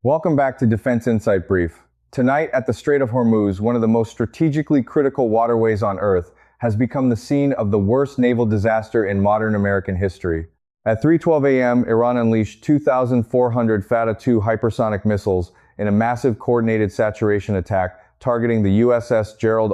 Welcome back to Defense Insight Brief. Tonight, at the Strait of Hormuz, one of the most strategically critical waterways on Earth, has become the scene of the worst naval disaster in modern American history. At 3:12 a.m., Iran unleashed 2,400 Fattah-2 hypersonic missiles in a massive coordinated saturation attack targeting the USS Gerald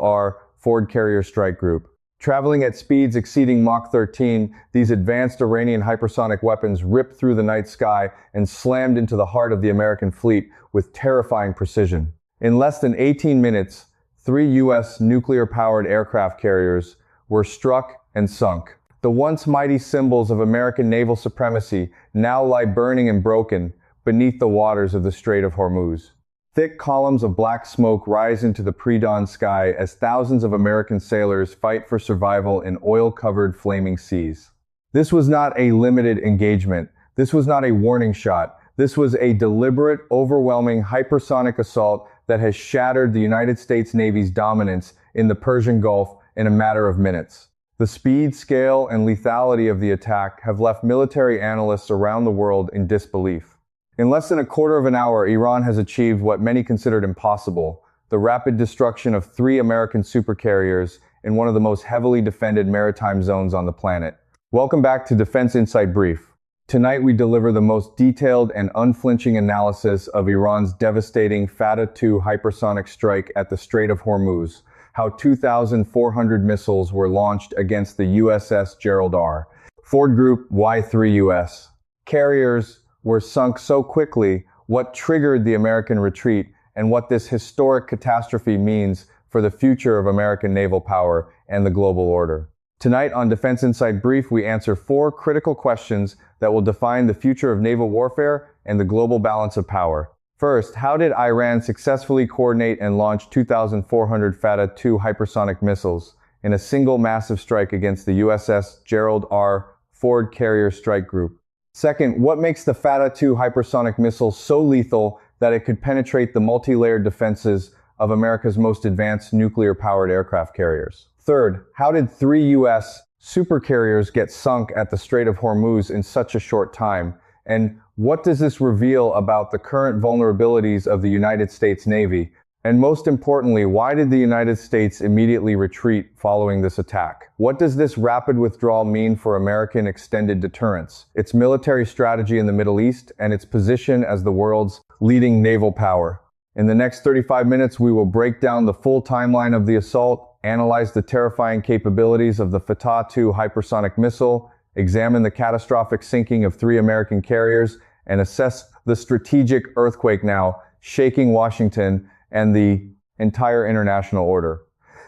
Ford carrier strike group. Traveling at speeds exceeding Mach 13, these advanced Iranian hypersonic weapons ripped through the night sky and slammed into the heart of the American fleet with terrifying precision. In less than 18 minutes, 3 U.S. nuclear-powered aircraft carriers were struck and sunk. The once mighty symbols of American naval supremacy now lie burning and broken beneath the waters of the Strait of Hormuz. Thick columns of black smoke rise into the pre-dawn sky as thousands of American sailors fight for survival in oil-covered flaming seas. This was not a limited engagement. This was not a warning shot. This was a deliberate, overwhelming hypersonic assault that has shattered the United States Navy's dominance in the Persian Gulf in a matter of minutes. The speed, scale, and lethality of the attack have left military analysts around the world in disbelief. In less than a quarter of an hour, Iran has achieved what many considered impossible: the rapid destruction of 3 American supercarriers in one of the most heavily defended maritime zones on the planet. Welcome back to Defense Insight Brief. Tonight we deliver the most detailed and unflinching analysis of Iran's devastating Fattah-2 hypersonic strike at the Strait of Hormuz, how 2,400 missiles were launched against the USS Gerald Ford Group Y-3US carriers were sunk so quickly, what triggered the American retreat, and what this historic catastrophe means for the future of American naval power and the global order. Tonight on Defense Insight Brief, we answer 4 critical questions that will define the future of naval warfare and the global balance of power. First, how did Iran successfully coordinate and launch 2,400 Fattah-2 hypersonic missiles in a single massive strike against the USS Gerald Ford carrier strike group? Second, what makes the Fattah-2 hypersonic missile so lethal that it could penetrate the multi-layered defenses of America's most advanced nuclear-powered aircraft carriers? Third, how did 3 U.S. supercarriers get sunk at the Strait of Hormuz in such a short time? And what does this reveal about the current vulnerabilities of the United States Navy? And most importantly, why did the United States immediately retreat following this attack? What does this rapid withdrawal mean for American extended deterrence, its military strategy in the Middle East, and its position as the world's leading naval power? In the next 35 minutes, we will break down the full timeline of the assault, analyze the terrifying capabilities of the Fattah-2 hypersonic missile, examine the catastrophic sinking of 3 American carriers, and assess the strategic earthquake now shaking Washington and the entire international order.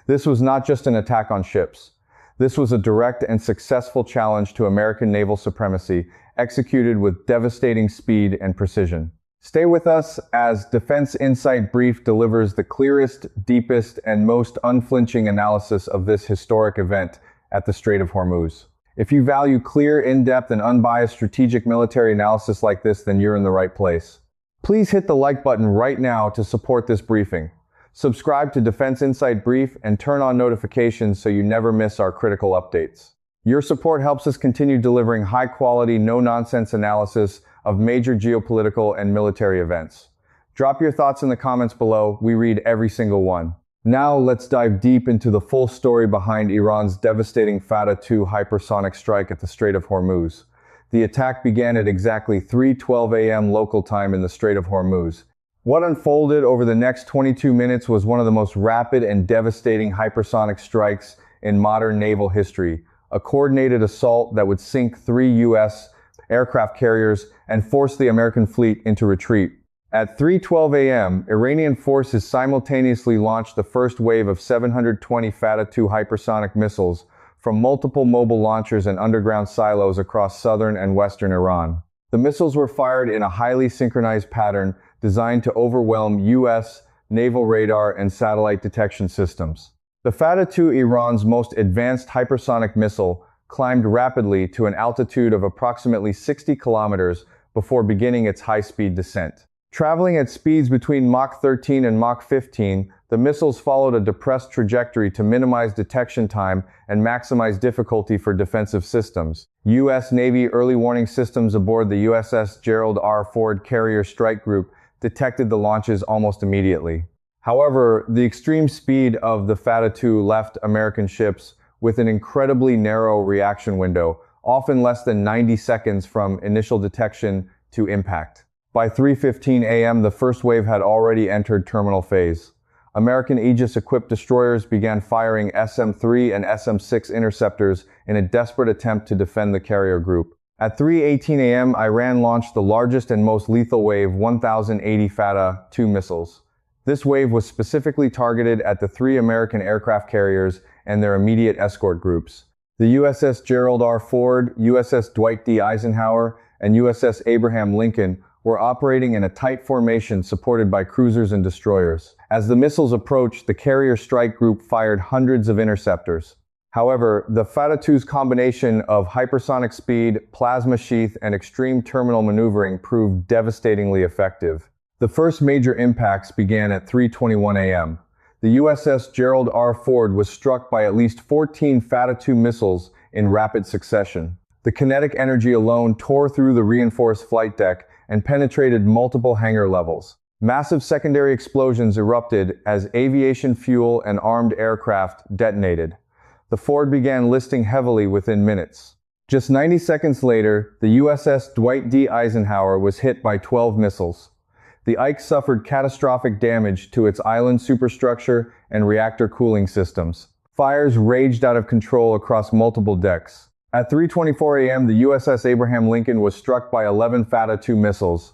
This was not just an attack on ships. This was a direct and successful challenge to American naval supremacy, executed with devastating speed and precision. Stay with us as Defense Insight Brief delivers the clearest, deepest, and most unflinching analysis of this historic event at the Strait of Hormuz. If you value clear, in-depth, and unbiased strategic military analysis like this, then you're in the right place. Please hit the like button right now to support this briefing. Subscribe to Defense Insight Brief and turn on notifications so you never miss our critical updates. Your support helps us continue delivering high-quality, no-nonsense analysis of major geopolitical and military events. Drop your thoughts in the comments below. We read every single one. Now let's dive deep into the full story behind Iran's devastating Fattah-2 hypersonic strike at the Strait of Hormuz. The attack began at exactly 3:12 a.m. local time in the Strait of Hormuz. What unfolded over the next 22 minutes was one of the most rapid and devastating hypersonic strikes in modern naval history, a coordinated assault that would sink 3 U.S. aircraft carriers and force the American fleet into retreat. At 3:12 a.m., Iranian forces simultaneously launched the first wave of 720 Fattah-2 hypersonic missiles from multiple mobile launchers and underground silos across southern and western Iran. The missiles were fired in a highly synchronized pattern designed to overwhelm U.S. naval radar and satellite detection systems. The Fattah-2, Iran's most advanced hypersonic missile, climbed rapidly to an altitude of approximately 60 kilometers before beginning its high-speed descent. Traveling at speeds between Mach 13 and Mach 15, the missiles followed a depressed trajectory to minimize detection time and maximize difficulty for defensive systems. U.S. Navy early warning systems aboard the USS Gerald Ford carrier strike group detected the launches almost immediately. However, the extreme speed of the Fattah-2 left American ships with an incredibly narrow reaction window, often less than 90 seconds from initial detection to impact. By 3:15 a.m., the first wave had already entered terminal phase. American Aegis-equipped destroyers began firing SM-3 and SM-6 interceptors in a desperate attempt to defend the carrier group. At 3:18 a.m., Iran launched the largest and most lethal wave, 1,080 Fattah-2 missiles. This wave was specifically targeted at the 3 American aircraft carriers and their immediate escort groups. The USS Gerald R. Ford, USS Dwight D. Eisenhower, and USS Abraham Lincoln were operating in a tight formation supported by cruisers and destroyers. As the missiles approached, the carrier strike group fired hundreds of interceptors. However, the Fattah-2's combination of hypersonic speed, plasma sheath, and extreme terminal maneuvering proved devastatingly effective. The first major impacts began at 3:21 a.m. The USS Gerald R. Ford was struck by at least 14 Fattah-2 missiles in rapid succession. The kinetic energy alone tore through the reinforced flight deck and penetrated multiple hangar levels. Massive secondary explosions erupted as aviation fuel and armed aircraft detonated. The Ford began listing heavily within minutes. Just 90 seconds later, the USS Dwight D. Eisenhower was hit by 12 missiles. The Ike suffered catastrophic damage to its island superstructure and reactor cooling systems. Fires raged out of control across multiple decks. At 3:24 a.m., the USS Abraham Lincoln was struck by 11 Fattah-2 missiles.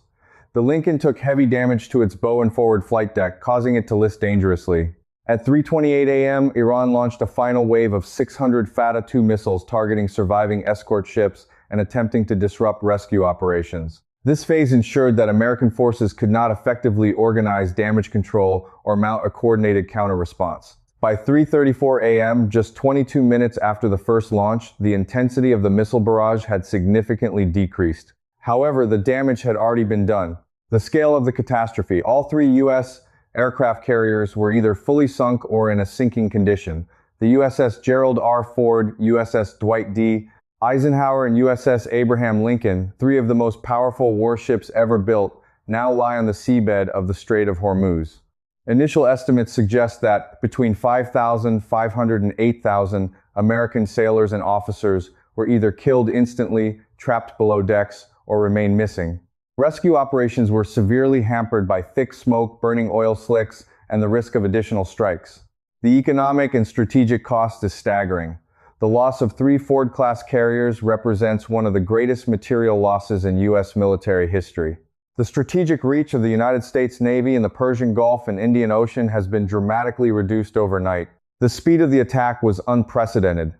The Lincoln took heavy damage to its bow and forward flight deck, causing it to list dangerously. At 3:28 a.m., Iran launched a final wave of 600 Fattah-2 missiles targeting surviving escort ships and attempting to disrupt rescue operations. This phase ensured that American forces could not effectively organize damage control or mount a coordinated counter-response. By 3:34 a.m., just 22 minutes after the first launch, the intensity of the missile barrage had significantly decreased. However, the damage had already been done. The scale of the catastrophe: all 3 U.S. aircraft carriers were either fully sunk or in a sinking condition. The USS Gerald R. Ford, USS Dwight D. Eisenhower, and USS Abraham Lincoln, 3 of the most powerful warships ever built, now lie on the seabed of the Strait of Hormuz. Initial estimates suggest that between 5,500 and 8,000 American sailors and officers were either killed instantly, trapped below decks, or remained missing. Rescue operations were severely hampered by thick smoke, burning oil slicks, and the risk of additional strikes. The economic and strategic cost is staggering. The loss of 3 Ford-class carriers represents one of the greatest material losses in U.S. military history. The strategic reach of the United States Navy in the Persian Gulf and Indian Ocean has been dramatically reduced overnight. The speed of the attack was unprecedented.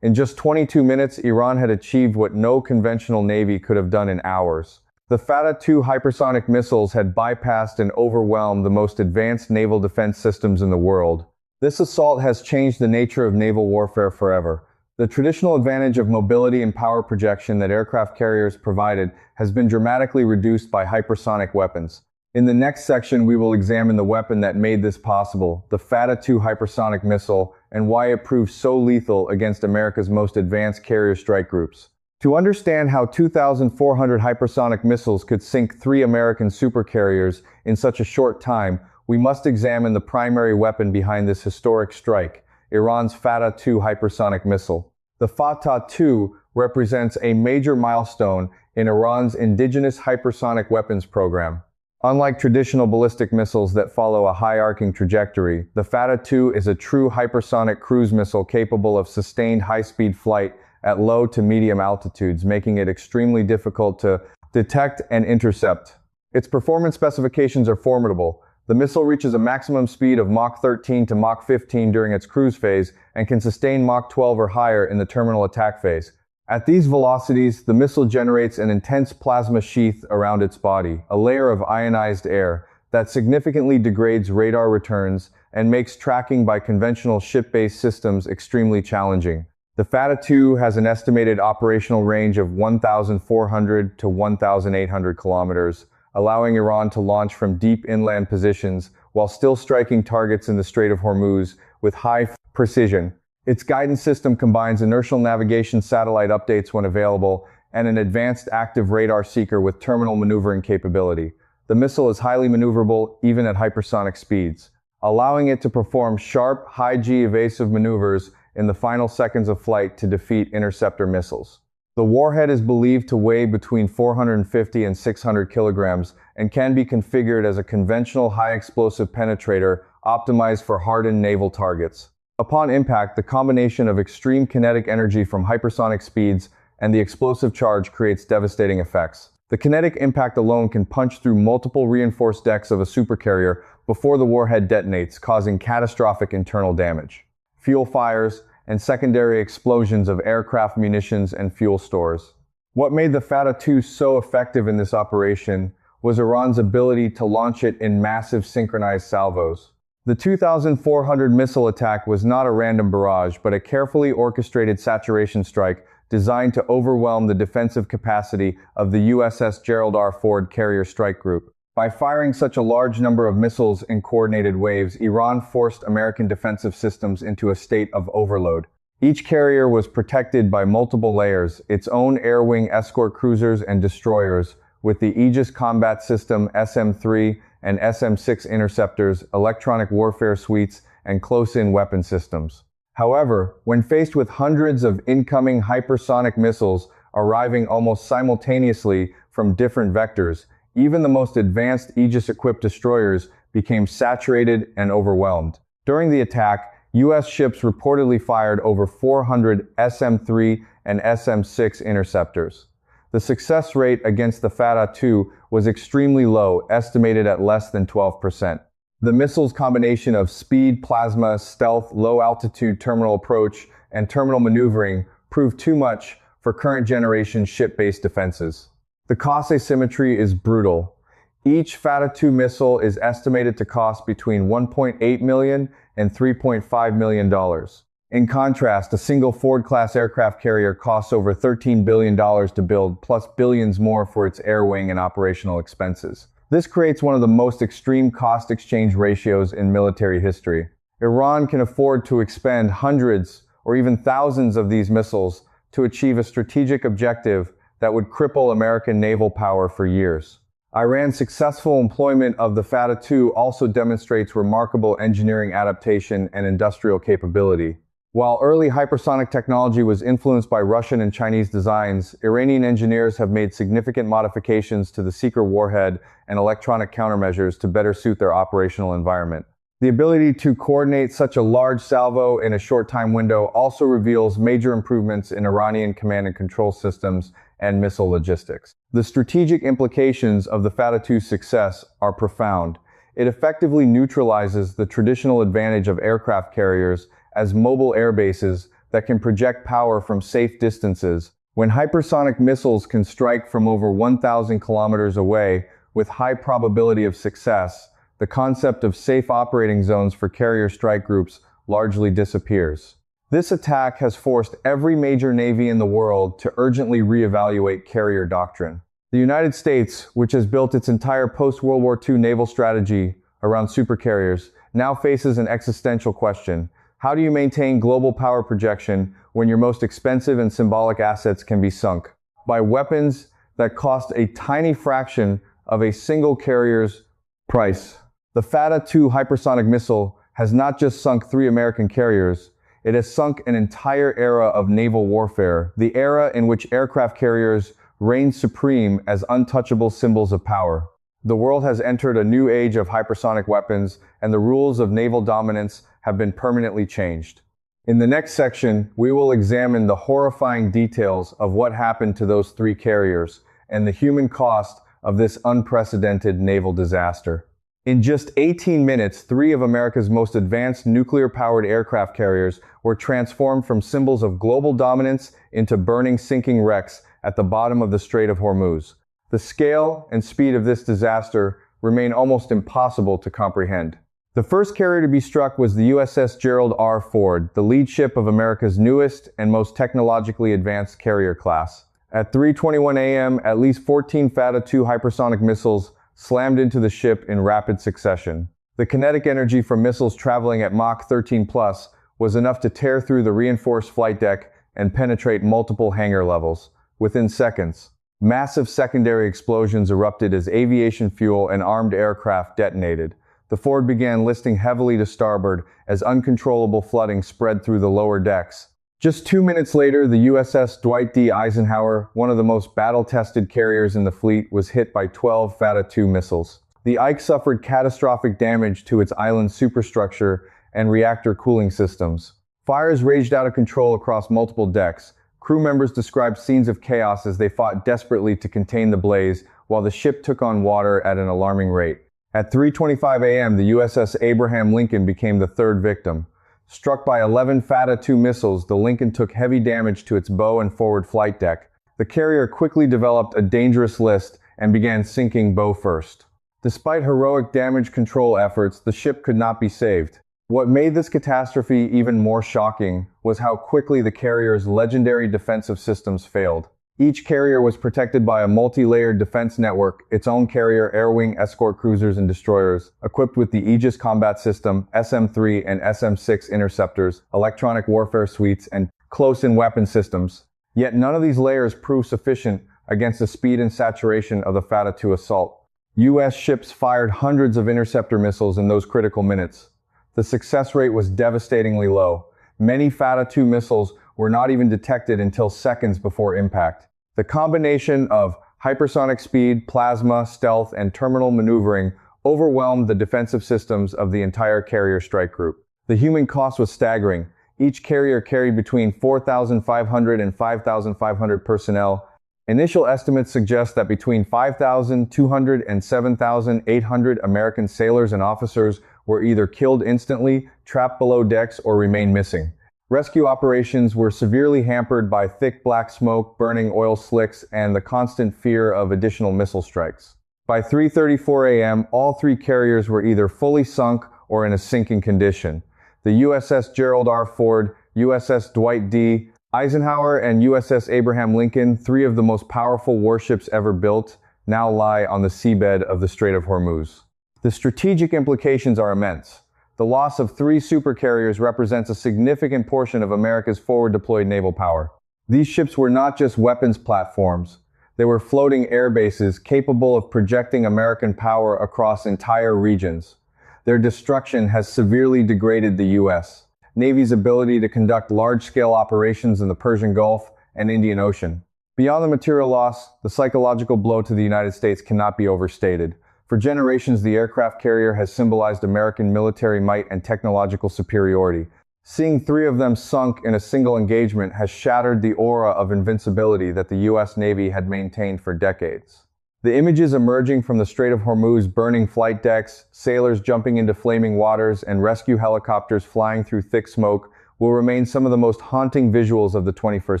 In just 22 minutes, Iran had achieved what no conventional navy could have done in hours. The Fattah-2 hypersonic missiles had bypassed and overwhelmed the most advanced naval defense systems in the world. This assault has changed the nature of naval warfare forever. The traditional advantage of mobility and power projection that aircraft carriers provided has been dramatically reduced by hypersonic weapons. In the next section, we will examine the weapon that made this possible, the Fattah-2 hypersonic missile, and why it proved so lethal against America's most advanced carrier strike groups. To understand how 2,400 hypersonic missiles could sink 3 American supercarriers in such a short time, we must examine the primary weapon behind this historic strike: Iran's Fattah-2 hypersonic missile. The Fattah-2 represents a major milestone in Iran's indigenous hypersonic weapons program. Unlike traditional ballistic missiles that follow a high-arcing trajectory, the Fattah-2 is a true hypersonic cruise missile capable of sustained high-speed flight at low to medium altitudes, making it extremely difficult to detect and intercept. Its performance specifications are formidable. The missile reaches a maximum speed of Mach 13 to Mach 15 during its cruise phase and can sustain Mach 12 or higher in the terminal attack phase. At these velocities, the missile generates an intense plasma sheath around its body, a layer of ionized air that significantly degrades radar returns and makes tracking by conventional ship-based systems extremely challenging. The Fattah-2 has an estimated operational range of 1,400 to 1,800 kilometers, allowing Iran to launch from deep inland positions while still striking targets in the Strait of Hormuz with high precision. Its guidance system combines inertial navigation satellite updates when available and an advanced active radar seeker with terminal maneuvering capability. The missile is highly maneuverable even at hypersonic speeds, allowing it to perform sharp, high-G evasive maneuvers in the final seconds of flight to defeat interceptor missiles. The warhead is believed to weigh between 450 and 600 kilograms and can be configured as a conventional high-explosive penetrator optimized for hardened naval targets. Upon impact, the combination of extreme kinetic energy from hypersonic speeds and the explosive charge creates devastating effects. The kinetic impact alone can punch through multiple reinforced decks of a supercarrier before the warhead detonates, causing catastrophic internal damage. Fuel fires and secondary explosions of aircraft munitions and fuel stores. What made the Fattah-2 so effective in this operation was Iran's ability to launch it in massive synchronized salvos. The 2,400 missile attack was not a random barrage, but a carefully orchestrated saturation strike designed to overwhelm the defensive capacity of the USS Gerald Ford carrier strike group. By firing such a large number of missiles in coordinated waves, Iran forced American defensive systems into a state of overload. Each carrier was protected by multiple layers, its own air-wing escort cruisers and destroyers, with the Aegis Combat System SM-3 and SM-6 interceptors, electronic warfare suites, and close-in weapon systems. However, when faced with hundreds of incoming hypersonic missiles arriving almost simultaneously from different vectors, even the most advanced Aegis-equipped destroyers became saturated and overwhelmed. During the attack, U.S. ships reportedly fired over 400 SM-3 and SM-6 interceptors. The success rate against the Fattah-2 was extremely low, estimated at less than 12%. The missile's combination of speed, plasma, stealth, low-altitude terminal approach, and terminal maneuvering proved too much for current-generation ship-based defenses. The cost asymmetry is brutal. Each Fattah-2 missile is estimated to cost between $1.8 million and $3.5 million. In contrast, a single Ford-class aircraft carrier costs over $13 billion to build, plus billions more for its air wing and operational expenses. This creates one of the most extreme cost-exchange ratios in military history. Iran can afford to expend hundreds or even thousands of these missiles to achieve a strategic objective that would cripple American naval power for years. Iran's successful employment of the Fattah-2 also demonstrates remarkable engineering adaptation and industrial capability. While early hypersonic technology was influenced by Russian and Chinese designs, Iranian engineers have made significant modifications to the seeker warhead and electronic countermeasures to better suit their operational environment. The ability to coordinate such a large salvo in a short time window also reveals major improvements in Iranian command and control systems and missile logistics. The strategic implications of the Fattah-2's success are profound. It effectively neutralizes the traditional advantage of aircraft carriers as mobile air bases that can project power from safe distances. When hypersonic missiles can strike from over 1,000 kilometers away with high probability of success, the concept of safe operating zones for carrier strike groups largely disappears. This attack has forced every major navy in the world to urgently reevaluate carrier doctrine. The United States, which has built its entire post-World War II naval strategy around supercarriers, now faces an existential question. How do you maintain global power projection when your most expensive and symbolic assets can be sunk by weapons that cost a tiny fraction of a single carrier's price? The Fattah-2 hypersonic missile has not just sunk 3 American carriers, it has sunk an entire era of naval warfare, the era in which aircraft carriers reigned supreme as untouchable symbols of power. The world has entered a new age of hypersonic weapons, and the rules of naval dominance have been permanently changed. In the next section, we will examine the horrifying details of what happened to those 3 carriers and the human cost of this unprecedented naval disaster. In just 18 minutes, 3 of America's most advanced nuclear-powered aircraft carriers were transformed from symbols of global dominance into burning, sinking wrecks at the bottom of the Strait of Hormuz. The scale and speed of this disaster remain almost impossible to comprehend. The first carrier to be struck was the USS Gerald Ford, the lead ship of America's newest and most technologically advanced carrier class. At 3:21 a.m., at least 14 Fattah-2 hypersonic missiles slammed into the ship in rapid succession. The kinetic energy from missiles traveling at Mach 13+ was enough to tear through the reinforced flight deck and penetrate multiple hangar levels. Within seconds, Massive secondary explosions erupted as aviation fuel and armed aircraft detonated. The Ford began listing heavily to starboard as uncontrollable flooding spread through the lower decks. Just 2 minutes later, the USS Dwight D. Eisenhower, one of the most battle-tested carriers in the fleet, was hit by 12 Fattah-2 missiles. The Ike suffered catastrophic damage to its island superstructure and reactor cooling systems. Fires raged out of control across multiple decks. Crew members described scenes of chaos as they fought desperately to contain the blaze, while the ship took on water at an alarming rate. At 3:25 a.m., the USS Abraham Lincoln became the third victim. Struck by 11 Fattah-2 missiles, the Lincoln took heavy damage to its bow and forward flight deck. The carrier quickly developed a dangerous list and began sinking bow first. Despite heroic damage control efforts, the ship could not be saved. What made this catastrophe even more shocking was how quickly the carrier's legendary defensive systems failed. Each carrier was protected by a multi-layered defense network, its own carrier, air wing, escort cruisers, and destroyers, equipped with the Aegis Combat System, SM-3 and SM-6 interceptors, electronic warfare suites, and close-in weapon systems. Yet none of these layers proved sufficient against the speed and saturation of the Fattah-2 assault. U.S. ships fired hundreds of interceptor missiles in those critical minutes. The success rate was devastatingly low. Many Fattah-2 missiles were not even detected until seconds before impact. The combination of hypersonic speed, plasma, stealth, and terminal maneuvering overwhelmed the defensive systems of the entire carrier strike group. The human cost was staggering. Each carrier carried between 4,500 and 5,500 personnel. Initial estimates suggest that between 5,200 and 7,800 American sailors and officers were either killed instantly, trapped below decks, or remained missing. Rescue operations were severely hampered by thick black smoke, burning oil slicks, and the constant fear of additional missile strikes. By 3:34 a.m., all three carriers were either fully sunk or in a sinking condition. The USS Gerald R. Ford, USS Dwight D. Eisenhower, and USS Abraham Lincoln, three of the most powerful warships ever built, now lie on the seabed of the Strait of Hormuz. The strategic implications are immense. The loss of three supercarriers represents a significant portion of America's forward-deployed naval power. These ships were not just weapons platforms. They were floating air bases capable of projecting American power across entire regions. Their destruction has severely degraded the U.S. Navy's ability to conduct large-scale operations in the Persian Gulf and Indian Ocean. Beyond the material loss, the psychological blow to the United States cannot be overstated. For generations, the aircraft carrier has symbolized American military might and technological superiority. Seeing three of them sunk in a single engagement has shattered the aura of invincibility that the U.S. Navy had maintained for decades. The images emerging from the Strait of Hormuz, burning flight decks, sailors jumping into flaming waters, and rescue helicopters flying through thick smoke will remain some of the most haunting visuals of the 21st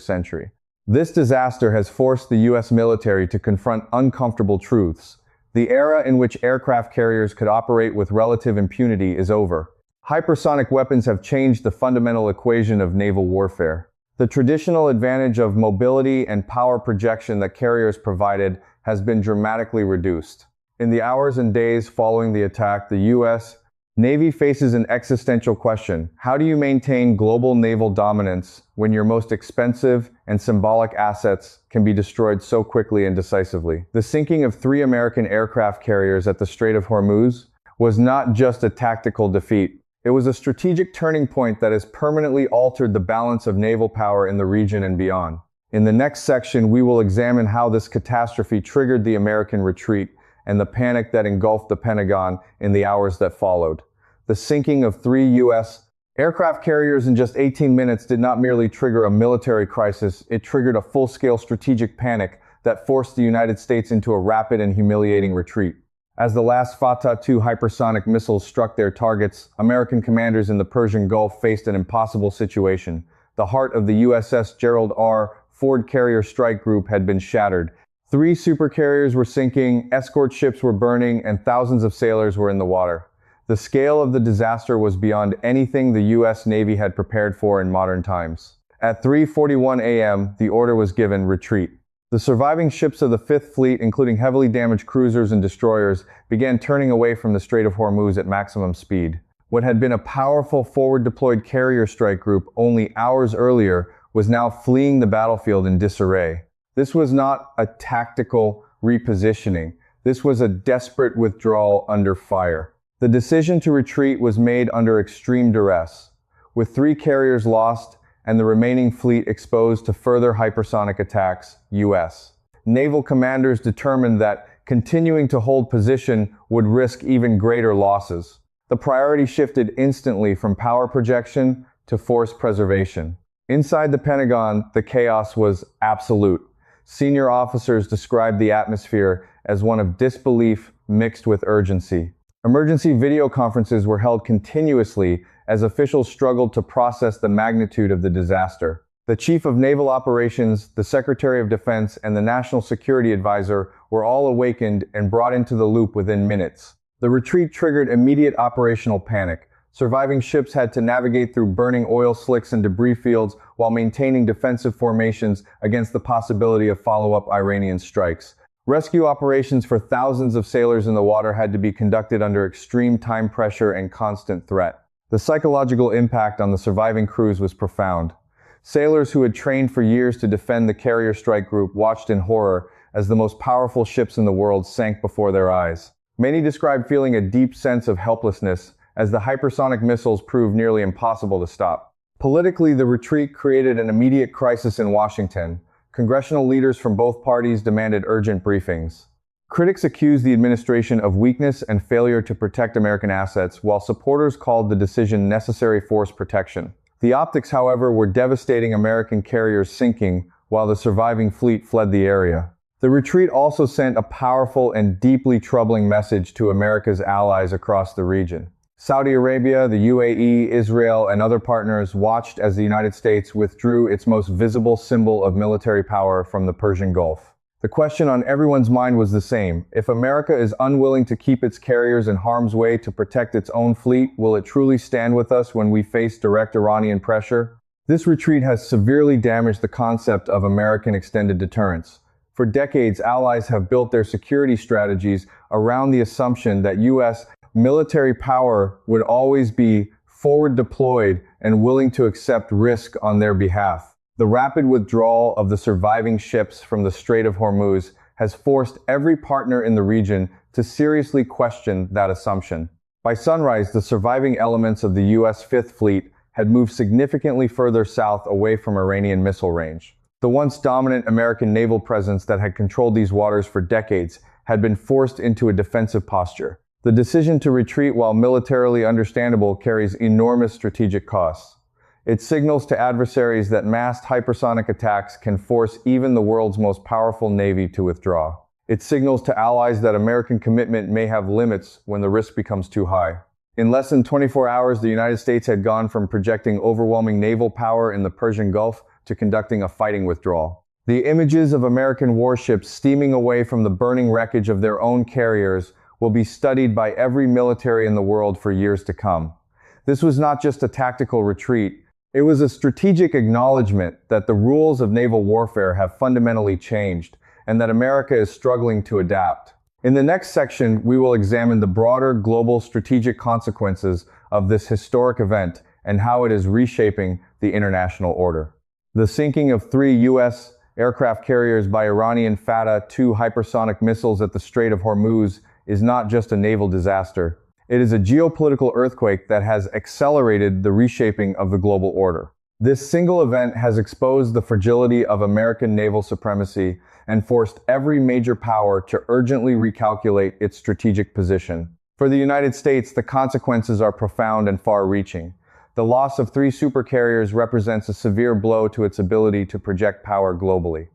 century. This disaster has forced the U.S. military to confront uncomfortable truths. The era in which aircraft carriers could operate with relative impunity is over. Hypersonic weapons have changed the fundamental equation of naval warfare. The traditional advantage of mobility and power projection that carriers provided has been dramatically reduced. In the hours and days following the attack, the U.S. Navy faces an existential question. How do you maintain global naval dominance when your most expensive and symbolic assets can be destroyed so quickly and decisively? The sinking of three American aircraft carriers at the Strait of Hormuz was not just a tactical defeat. It was a strategic turning point that has permanently altered the balance of naval power in the region and beyond. In the next section, we will examine how this catastrophe triggered the American retreat and the panic that engulfed the Pentagon in the hours that followed. The sinking of three U.S. aircraft carriers in just 18 minutes did not merely trigger a military crisis, it triggered a full-scale strategic panic that forced the United States into a rapid and humiliating retreat. As the last Fattah-2 hypersonic missiles struck their targets, American commanders in the Persian Gulf faced an impossible situation. The heart of the USS Gerald R. Ford carrier strike group had been shattered. Three supercarriers were sinking, escort ships were burning, and thousands of sailors were in the water. The scale of the disaster was beyond anything the U.S. Navy had prepared for in modern times. At 3:41 a.m., the order was given, retreat. The surviving ships of the Fifth Fleet, including heavily damaged cruisers and destroyers, began turning away from the Strait of Hormuz at maximum speed. What had been a powerful forward-deployed carrier strike group only hours earlier was now fleeing the battlefield in disarray. This was not a tactical repositioning. This was a desperate withdrawal under fire. The decision to retreat was made under extreme duress, with 3 carriers lost and the remaining fleet exposed to further hypersonic attacks, U.S. naval commanders determined that continuing to hold position would risk even greater losses. The priority shifted instantly from power projection to force preservation. Inside the Pentagon, the chaos was absolute. Senior officers described the atmosphere as one of disbelief mixed with urgency. Emergency video conferences were held continuously as officials struggled to process the magnitude of the disaster. The Chief of Naval Operations, the Secretary of Defense, and the National Security Advisor were all awakened and brought into the loop within minutes. The retreat triggered immediate operational panic. Surviving ships had to navigate through burning oil slicks and debris fields while maintaining defensive formations against the possibility of follow-up Iranian strikes. Rescue operations for thousands of sailors in the water had to be conducted under extreme time pressure and constant threat. The psychological impact on the surviving crews was profound. Sailors who had trained for years to defend the carrier strike group watched in horror as the most powerful ships in the world sank before their eyes. Many described feeling a deep sense of helplessness as the hypersonic missiles proved nearly impossible to stop. Politically, the retreat created an immediate crisis in Washington. Congressional leaders from both parties demanded urgent briefings. Critics accused the administration of weakness and failure to protect American assets, while supporters called the decision necessary force protection. The optics, however, were devastating. American carriers sinking, while the surviving fleet fled the area. The retreat also sent a powerful and deeply troubling message to America's allies across the region. Saudi Arabia, the UAE, Israel, and other partners watched as the United States withdrew its most visible symbol of military power from the Persian Gulf. The question on everyone's mind was the same. If America is unwilling to keep its carriers in harm's way to protect its own fleet, will it truly stand with us when we face direct Iranian pressure? This retreat has severely damaged the concept of American extended deterrence. For decades, allies have built their security strategies around the assumption that U.S. military power would always be forward deployed and willing to accept risk on their behalf. The rapid withdrawal of the surviving ships from the Strait of Hormuz has forced every partner in the region to seriously question that assumption. By sunrise, the surviving elements of the U.S. Fifth Fleet had moved significantly further south away from Iranian missile range. The once dominant American naval presence that had controlled these waters for decades had been forced into a defensive posture. The decision to retreat, while militarily understandable, carries enormous strategic costs. It signals to adversaries that massed hypersonic attacks can force even the world's most powerful navy to withdraw. It signals to allies that American commitment may have limits when the risk becomes too high. In less than 24 hours, the United States had gone from projecting overwhelming naval power in the Persian Gulf to conducting a fighting withdrawal. The images of American warships steaming away from the burning wreckage of their own carriers will be studied by every military in the world for years to come. This was not just a tactical retreat. It was a strategic acknowledgement that the rules of naval warfare have fundamentally changed and that America is struggling to adapt. In the next section, we will examine the broader global strategic consequences of this historic event and how it is reshaping the international order. The sinking of 3 U.S. aircraft carriers by Iranian Fattah-2 hypersonic missiles at the Strait of Hormuz is not just a naval disaster. It is a geopolitical earthquake that has accelerated the reshaping of the global order. This single event has exposed the fragility of American naval supremacy and forced every major power to urgently recalculate its strategic position. For the United States, the consequences are profound and far-reaching. The loss of 3 supercarriers represents a severe blow to its ability to project power globally.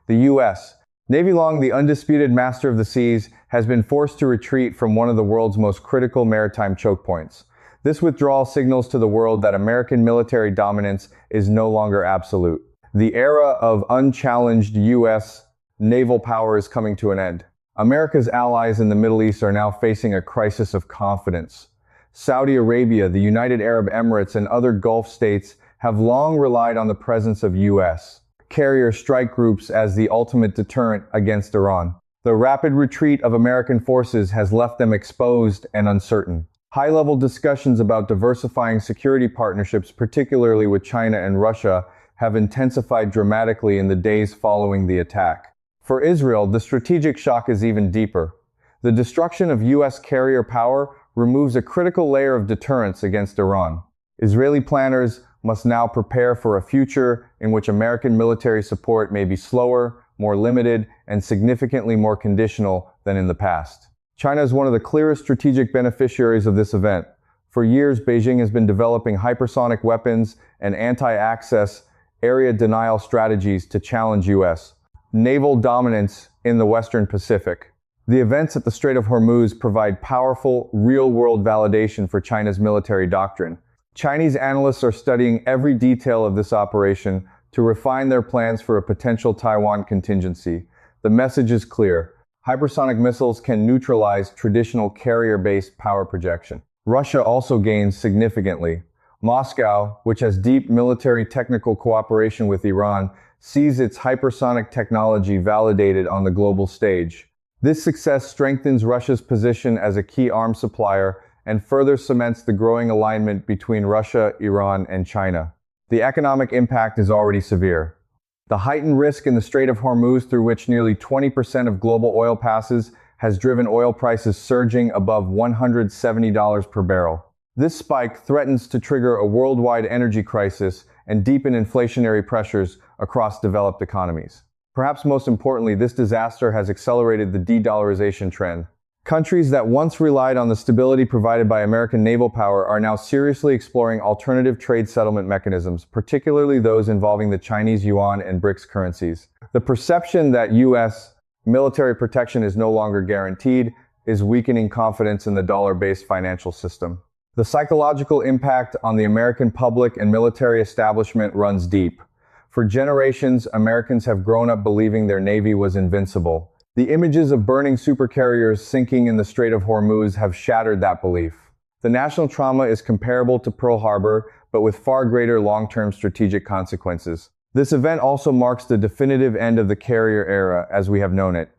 The U.S., Navy long the undisputed master of the seas, has been forced to retreat from one of the world's most critical maritime choke points. This withdrawal signals to the world that American military dominance is no longer absolute. The era of unchallenged U.S. naval power is coming to an end. America's allies in the Middle East are now facing a crisis of confidence. Saudi Arabia, the United Arab Emirates, and other Gulf states have long relied on the presence of U.S. carrier strike groups as the ultimate deterrent against Iran. The rapid retreat of American forces has left them exposed and uncertain. High-level discussions about diversifying security partnerships, particularly with China and Russia, have intensified dramatically in the days following the attack. For Israel, the strategic shock is even deeper. The destruction of U.S. carrier power removes a critical layer of deterrence against Iran. Israeli planners must now prepare for a future in which American military support may be slower, more limited, and significantly more conditional than in the past. China is one of the clearest strategic beneficiaries of this event. For years, Beijing has been developing hypersonic weapons and anti-access area denial strategies to challenge U.S. naval dominance in the Western Pacific. The events at the Strait of Hormuz provide powerful, real-world validation for China's military doctrine. Chinese analysts are studying every detail of this operation to refine their plans for a potential Taiwan contingency. The message is clear. Hypersonic missiles can neutralize traditional carrier-based power projection. Russia also gains significantly. Moscow, which has deep military technical cooperation with Iran, sees its hypersonic technology validated on the global stage. This success strengthens Russia's position as a key arms supplier and further cements the growing alignment between Russia, Iran, and China. The economic impact is already severe. The heightened risk in the Strait of Hormuz, through which nearly 20% of global oil passes, has driven oil prices surging above $170 per barrel. This spike threatens to trigger a worldwide energy crisis and deepen inflationary pressures across developed economies. Perhaps most importantly, this disaster has accelerated the de-dollarization trend. Countries that once relied on the stability provided by American naval power are now seriously exploring alternative trade settlement mechanisms, particularly those involving the Chinese yuan and BRICS currencies. The perception that U.S. military protection is no longer guaranteed is weakening confidence in the dollar-based financial system. The psychological impact on the American public and military establishment runs deep. For generations, Americans have grown up believing their Navy was invincible. The images of burning supercarriers sinking in the Strait of Hormuz have shattered that belief. The national trauma is comparable to Pearl Harbor, but with far greater long-term strategic consequences. This event also marks the definitive end of the carrier era as we have known it.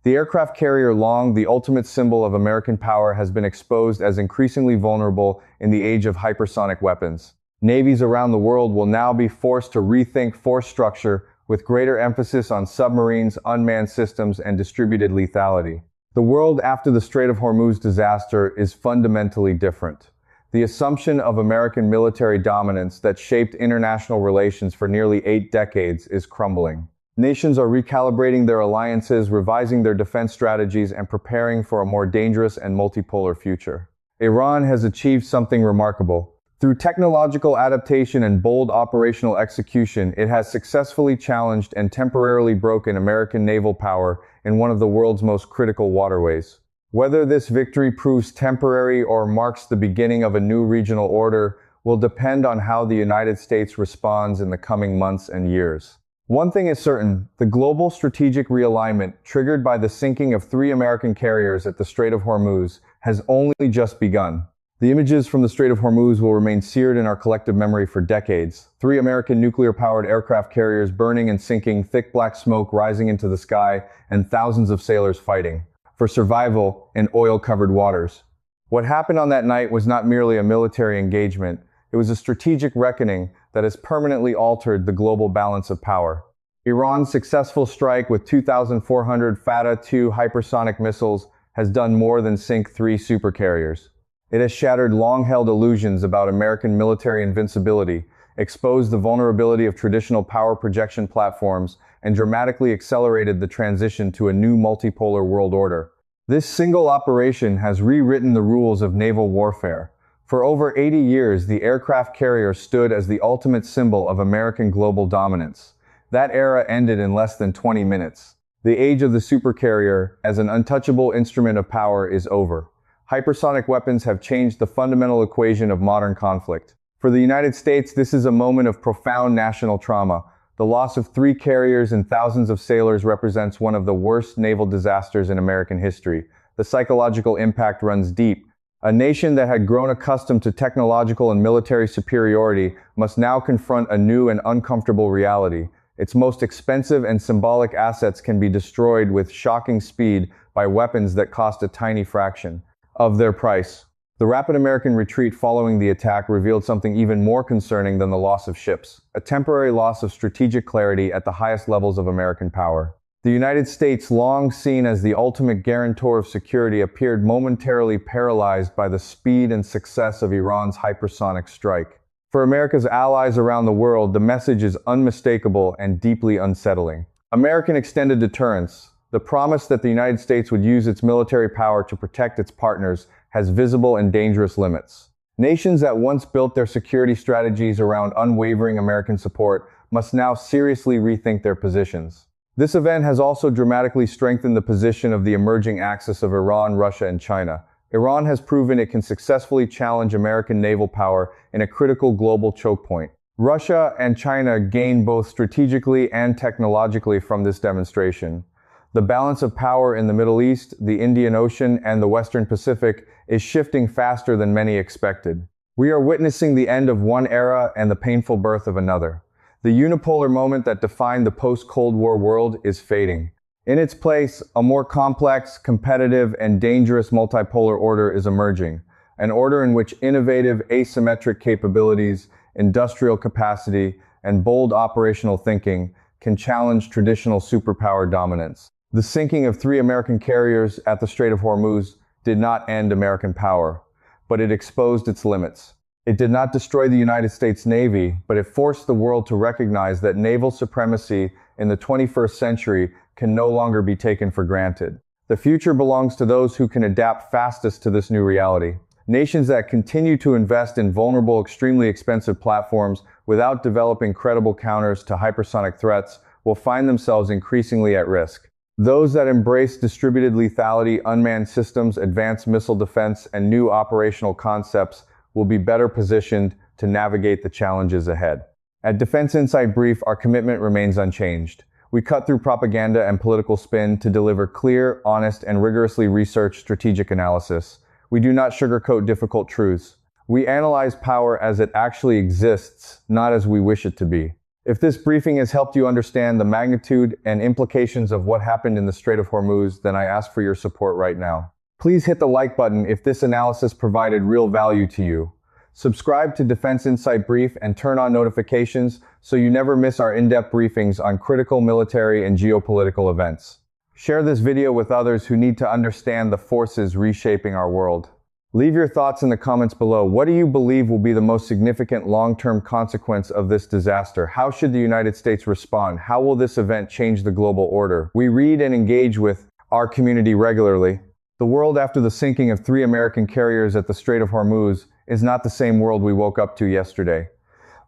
The aircraft carrier, long the ultimate symbol of American power, has been exposed as increasingly vulnerable in the age of hypersonic weapons. Navies around the world will now be forced to rethink force structure with greater emphasis on submarines, unmanned systems, and distributed lethality. The world after the Strait of Hormuz disaster is fundamentally different. The assumption of American military dominance that shaped international relations for nearly 8 decades is crumbling. Nations are recalibrating their alliances, revising their defense strategies, and preparing for a more dangerous and multipolar future. Iran has achieved something remarkable. Through technological adaptation and bold operational execution, it has successfully challenged and temporarily broken American naval power in one of the world's most critical waterways. Whether this victory proves temporary or marks the beginning of a new regional order will depend on how the United States responds in the coming months and years. One thing is certain, the global strategic realignment triggered by the sinking of 3 American carriers at the Strait of Hormuz has only just begun. The images from the Strait of Hormuz will remain seared in our collective memory for decades. 3 American nuclear-powered aircraft carriers burning and sinking, thick black smoke rising into the sky, and thousands of sailors fighting for survival in oil-covered waters. What happened on that night was not merely a military engagement. It was a strategic reckoning that has permanently altered the global balance of power. Iran's successful strike with 2,400 Fattah-2 hypersonic missiles has done more than sink 3 supercarriers. It has shattered long-held illusions about American military invincibility, exposed the vulnerability of traditional power projection platforms, and dramatically accelerated the transition to a new multipolar world order. This single operation has rewritten the rules of naval warfare. For over 80 years, the aircraft carrier stood as the ultimate symbol of American global dominance. That era ended in less than 20 minutes. The age of the supercarrier as an untouchable instrument of power is over. Hypersonic weapons have changed the fundamental equation of modern conflict. For the United States, this is a moment of profound national trauma. The loss of 3 carriers and thousands of sailors represents one of the worst naval disasters in American history. The psychological impact runs deep. A nation that had grown accustomed to technological and military superiority must now confront a new and uncomfortable reality. Its most expensive and symbolic assets can be destroyed with shocking speed by weapons that cost a tiny fraction of their price. The rapid American retreat following the attack revealed something even more concerning than the loss of ships, a temporary loss of strategic clarity at the highest levels of American power. The United States, long seen as the ultimate guarantor of security, appeared momentarily paralyzed by the speed and success of Iran's hypersonic strike. For America's allies around the world, the message is unmistakable and deeply unsettling. American extended deterrence, the promise that the United States would use its military power to protect its partners, has visible and dangerous limits. Nations that once built their security strategies around unwavering American support must now seriously rethink their positions. This event has also dramatically strengthened the position of the emerging axis of Iran, Russia, and China. Iran has proven it can successfully challenge American naval power in a critical global choke point. Russia and China gain both strategically and technologically from this demonstration. The balance of power in the Middle East, the Indian Ocean, and the Western Pacific is shifting faster than many expected. We are witnessing the end of one era and the painful birth of another. The unipolar moment that defined the post-Cold War world is fading. In its place, a more complex, competitive, and dangerous multipolar order is emerging, an order in which innovative asymmetric capabilities, industrial capacity, and bold operational thinking can challenge traditional superpower dominance. The sinking of 3 American carriers at the Strait of Hormuz did not end American power, but it exposed its limits. It did not destroy the United States Navy, but it forced the world to recognize that naval supremacy in the 21st century can no longer be taken for granted. The future belongs to those who can adapt fastest to this new reality. Nations that continue to invest in vulnerable, extremely expensive platforms without developing credible counters to hypersonic threats will find themselves increasingly at risk. Those that embrace distributed lethality, unmanned systems, advanced missile defense, and new operational concepts will be better positioned to navigate the challenges ahead. At Defense Insight Brief, our commitment remains unchanged. We cut through propaganda and political spin to deliver clear, honest, and rigorously researched strategic analysis. We do not sugarcoat difficult truths. We analyze power as it actually exists, not as we wish it to be. If this briefing has helped you understand the magnitude and implications of what happened in the Strait of Hormuz, then I ask for your support right now. Please hit the like button if this analysis provided real value to you. Subscribe to Defense Insight Brief and turn on notifications so you never miss our in-depth briefings on critical military and geopolitical events. Share this video with others who need to understand the forces reshaping our world. Leave your thoughts in the comments below. What do you believe will be the most significant long-term consequence of this disaster? How should the United States respond? How will this event change the global order? We read and engage with our community regularly. The world after the sinking of 3 American carriers at the Strait of Hormuz is not the same world we woke up to yesterday.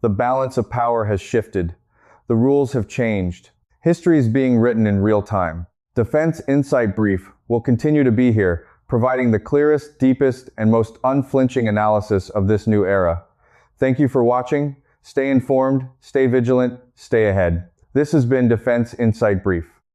The balance of power has shifted. The rules have changed. History is being written in real time. Defense Insight Brief will continue to be here, providing the clearest, deepest, and most unflinching analysis of this new era. Thank you for watching. Stay informed, stay vigilant, stay ahead. This has been Defense Insight Brief.